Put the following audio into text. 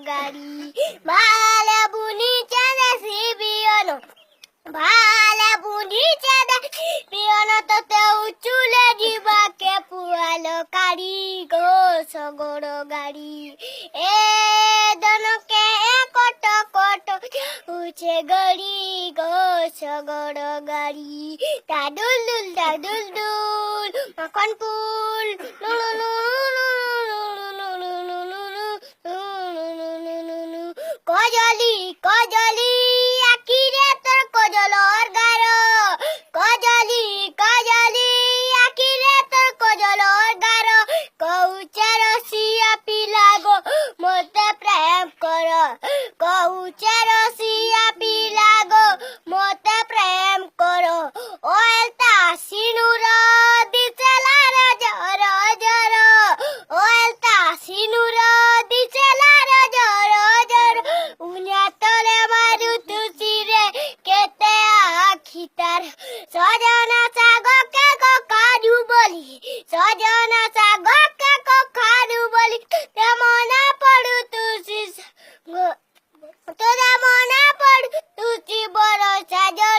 ଗାଡ଼ି ଭାଲେ ବୁନିଛେ ଦେଶୀ ବିହନ ଭାଲେ ବୁନିଛେ ଦେଶୀ ବିହନ ତତେ ଉଚୁଲେ ଯିବାକେ ପୁଆଲ କାଢ଼ି ଗୋ ଶଗଡ଼ ଗାଡ଼ି ଏ ଦନକେ କଟ କଟ উচে গড়ি গো শগড় গাড়ি টাডুল দুল মাখন ফুল কজলি কজলি আখিরে তোর কজলর গার কজলি কজলি আখিরে তোর কজলর গার কউচে রসিয়া পিলা গো মতে প্রেম কর কউচে রসিয়া পিলা গো মতে প্রেম কর ওলতা সিনুর দিচেলার জর জর ওলতা সিনুর দিচেলার জর জর উনিয়া তলে মারু তুসিরে কেতে আখিতার সজনা সাগকে কখারু বলি সজনা সাগকে কখারু বলি তেমনা পড়ু তুসি তোরা মনে পড় তুসি বড় সাজর